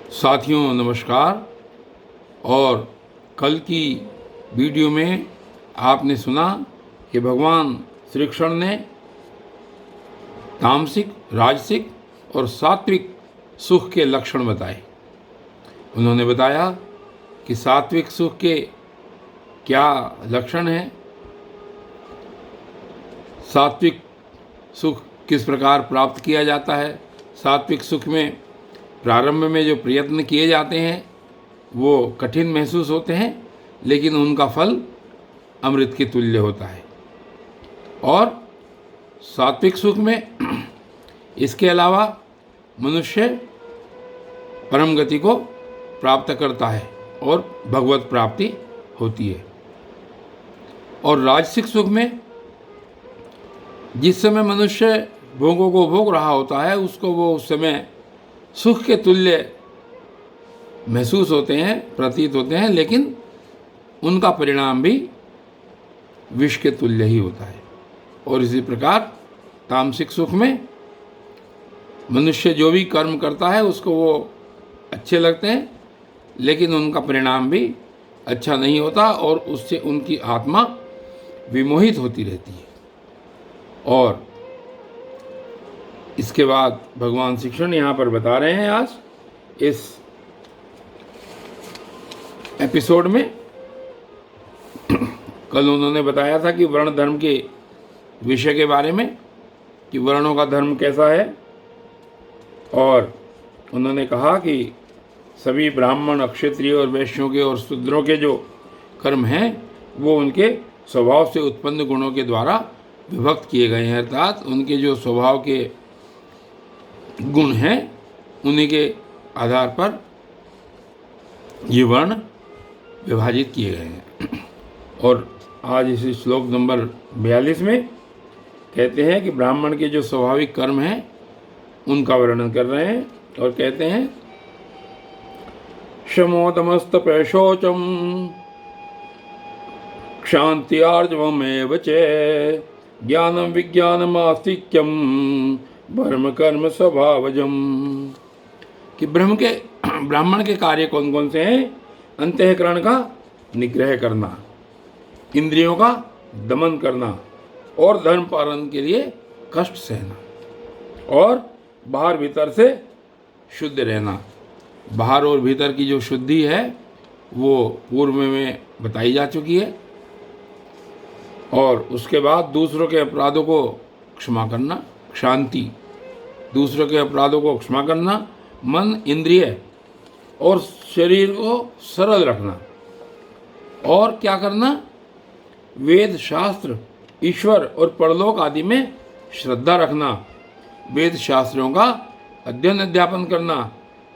साथियों नमस्कार। और कल की वीडियो में आपने सुना कि भगवान श्री कृष्ण ने तामसिक, राजसिक और सात्विक सुख के लक्षण बताए। उन्होंने बताया कि सात्विक सुख के क्या लक्षण हैं, सात्विक सुख किस प्रकार प्राप्त किया जाता है। सात्विक सुख में प्रारंभ में जो प्रयत्न किए जाते हैं वो कठिन महसूस होते हैं, लेकिन उनका फल अमृत के तुल्य होता है। और सात्विक सुख में इसके अलावा मनुष्य परम गति को प्राप्त करता है और भगवत प्राप्ति होती है। और राजसिक सुख में जिस समय मनुष्य भोगों को भोग रहा होता है उसको वो उस समय सुख के तुल्य महसूस होते हैं, प्रतीत होते हैं, लेकिन उनका परिणाम भी विष के तुल्य ही होता है। और इसी प्रकार तामसिक सुख में मनुष्य जो भी कर्म करता है उसको वो अच्छे लगते हैं, लेकिन उनका परिणाम भी अच्छा नहीं होता और उससे उनकी आत्मा विमोहित होती रहती है। और इसके बाद भगवान श्री कृष्ण यहाँ पर बता रहे हैं आज इस एपिसोड में। कल उन्होंने बताया था कि वर्ण धर्म के विषय के बारे में, कि वर्णों का धर्म कैसा है। और उन्होंने कहा कि सभी ब्राह्मण, क्षत्रिय और वैश्यों के और शूद्रों के जो कर्म हैं वो उनके स्वभाव से उत्पन्न गुणों के द्वारा विभक्त किए गए हैं, अर्थात उनके जो स्वभाव के गुण हैं उन्हीं के आधार पर ये वर्ण विभाजित किए गए हैं। और आज इस श्लोक नंबर 42 में कहते हैं कि ब्राह्मण के जो स्वाभाविक कर्म हैं उनका वर्णन कर रहे हैं और कहते हैं शमोदमस्तपैशोचम क्षान्त्यार्जवमेव च ज्ञानम विज्ञानमास्तिक्यम ब्रह्म कर्म स्वभावजम। कि ब्राह्मण के कार्य कौन कौन से हैं? अंतःकरण का निग्रह करना, इंद्रियों का दमन करना और धर्म पालन के लिए कष्ट सहना, और बाहर भीतर से शुद्ध रहना। बाहर और भीतर की जो शुद्धि है वो पूर्व में बताई जा चुकी है। और उसके बाद दूसरों के अपराधों को क्षमा करना, शांति, दूसरों के अपराधों को क्षमा करना, मन, इंद्रिय और शरीर को सरल रखना। और क्या करना? वेद, शास्त्र, ईश्वर और परलोक आदि में श्रद्धा रखना, वेद शास्त्रों का अध्ययन अध्यापन करना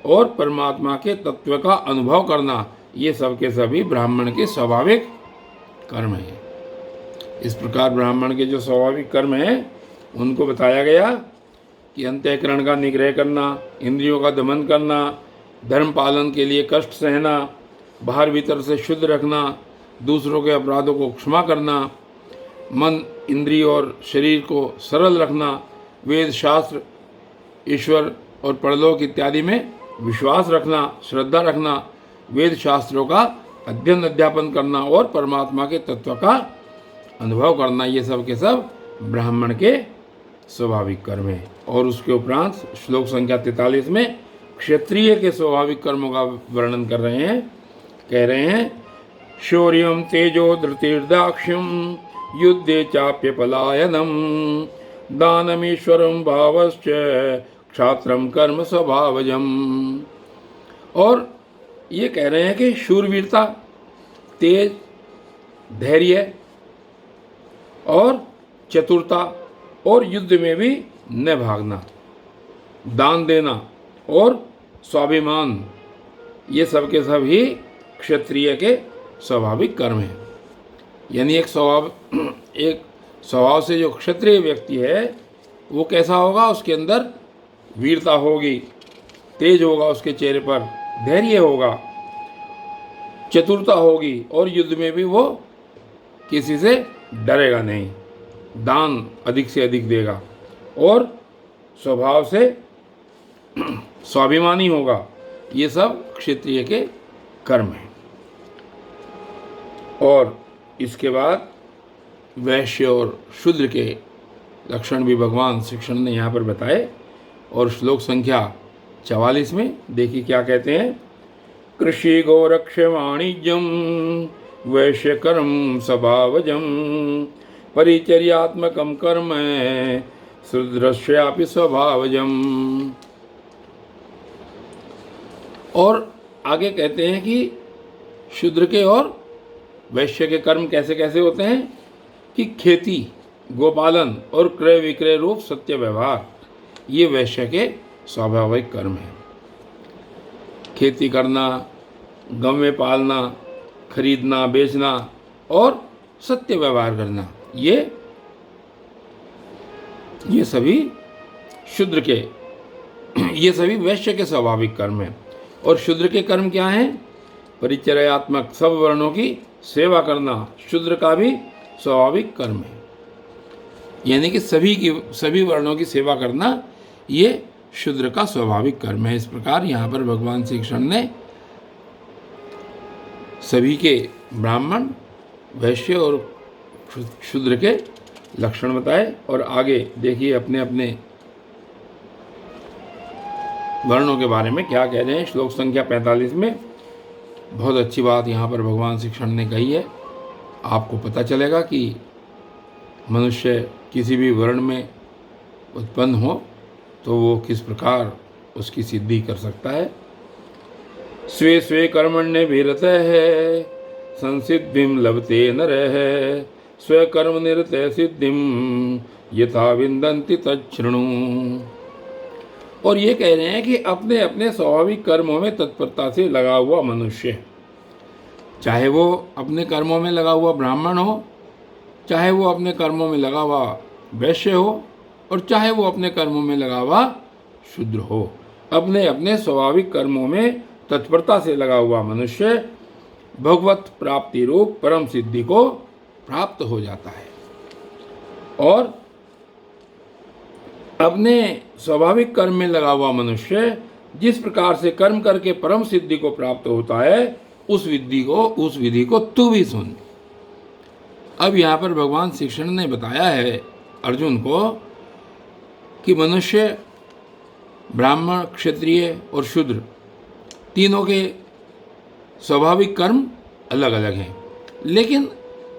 और परमात्मा के तत्व का अनुभव करना। ये सब के सभी ब्राह्मण के स्वाभाविक कर्म हैं। इस प्रकार ब्राह्मण के जो स्वाभाविक कर्म हैं उनको बताया गया कि अंतःकरण का निग्रह करना, इंद्रियों का दमन करना, धर्म पालन के लिए कष्ट सहना, बाहर भीतर से शुद्ध रखना, दूसरों के अपराधों को क्षमा करना, मन, इंद्रिय और शरीर को सरल रखना, वेद, शास्त्र, ईश्वर और परलोक इत्यादि में विश्वास रखना, श्रद्धा रखना, वेद शास्त्रों का अध्ययन अध्यापन करना और परमात्मा के तत्व का अनुभव करना। ये सब के सब ब्राह्मण के स्वाभाविक कर्म है। और उसके उपरांत श्लोक संख्या 43 में क्षत्रिय के स्वाभाविक कर्मों का वर्णन कर रहे हैं। कह रहे हैं शौर्यम तेजो धृतिर्दाक्ष्यम युद्धे चाप्य पलायनम दानमीश्वरम भावश्च क्षात्रम कर्म स्वभावजम। और ये कह रहे हैं कि शूरवीरता, तेज, धैर्य और चतुरता और युद्ध में भी न भागना, दान देना और स्वाभिमान, ये सब के सब ही क्षत्रिय के स्वाभाविक कर्म हैं। यानी एक स्वभाव से जो क्षत्रिय व्यक्ति है वो कैसा होगा? उसके अंदर वीरता होगी, तेज होगा उसके चेहरे पर, धैर्य होगा, चतुरता होगी और युद्ध में भी वो किसी से डरेगा नहीं, दान अधिक से अधिक देगा और स्वभाव से स्वाभिमानी होगा, ये सब क्षत्रिय के कर्म हैं। और इसके बाद वैश्य और शूद्र के लक्षण भी भगवान श्री कृष्ण ने यहाँ पर बताए। और श्लोक संख्या 44 में देखिए क्या कहते हैं। कृषि गोरक्ष वाणिज्यम वैश्य कर्म स्वभावजम परिचर्यात्मकम कर्म शूद्रस्यापि स्वभावजम। और आगे कहते हैं कि शूद्र के और वैश्य के कर्म कैसे कैसे होते हैं कि खेती, गोपालन और क्रय विक्रय रूप सत्य व्यवहार, ये वैश्य के स्वाभाविक कर्म हैं। खेती करना, गवें पालना, खरीदना, बेचना और सत्य व्यवहार करना, ये सभी शूद्र के ये सभी वैश्य के स्वाभाविक कर्म हैं। और शूद्र के कर्म क्या हैं? परिचर्यात्मक, सब वर्णों की सेवा करना शूद्र का भी स्वाभाविक कर्म है। यानी कि सभी वर्णों की सेवा करना ये शूद्र का स्वाभाविक कर्म है। इस प्रकार यहाँ पर भगवान श्री कृष्ण ने सभी के ब्राह्मण, वैश्य और शूद्र के लक्षण बताए। और आगे देखिए अपने अपने वर्णों के बारे में क्या कह रहे हैं। श्लोक संख्या 45 में बहुत अच्छी बात यहाँ पर भगवान श्री कृष्ण ने कही है। आपको पता चलेगा कि मनुष्य किसी भी वर्ण में उत्पन्न हो तो वो किस प्रकार उसकी सिद्धि कर सकता है। स्वे स्वे कर्मण्य विरत है संसिद्धिम लभते नरः स्वकर्म निरते सिद्धिम यथा विन्दन्ति तच्छृणु। और ये कह रहे हैं कि अपने अपने स्वाभाविक कर्मों में तत्परता से लगा हुआ मनुष्य, चाहे वो अपने कर्मों में लगा हुआ ब्राह्मण हो, चाहे वो अपने कर्मों में लगा हुआ वैश्य हो, और चाहे वो अपने कर्मों में लगा हुआ शूद्र हो, अपने अपने स्वाभाविक कर्मों में तत्परता से लगा हुआ मनुष्य भगवत प्राप्ति रूप परम सिद्धि को प्राप्त हो जाता है। और अपने स्वाभाविक कर्म में लगा हुआ मनुष्य जिस प्रकार से कर्म करके परम सिद्धि को प्राप्त होता है, उस विधि को तू भी सुन। अब यहाँ पर भगवान श्री कृष्ण ने बताया है अर्जुन को कि मनुष्य, ब्राह्मण, क्षत्रिय और शूद्र तीनों के स्वाभाविक कर्म अलग अलग हैं। लेकिन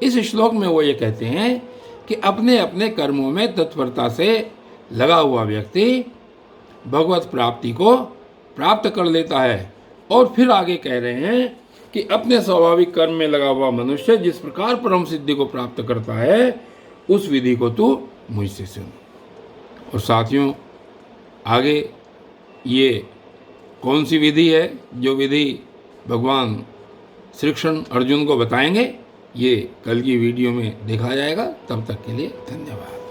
इस श्लोक में वो ये कहते हैं कि अपने अपने कर्मों में तत्परता से लगा हुआ व्यक्ति भगवत प्राप्ति को प्राप्त कर लेता है। और फिर आगे कह रहे हैं कि अपने स्वाभाविक कर्म में लगा हुआ मनुष्य जिस प्रकार परम सिद्धि को प्राप्त करता है, उस विधि को तू मुझसे सुन। और साथियों, आगे ये कौन सी विधि है जो विधि भगवान श्री कृष्ण अर्जुन को बताएंगे, ये कल की वीडियो में देखा जाएगा। तब तक के लिए धन्यवाद।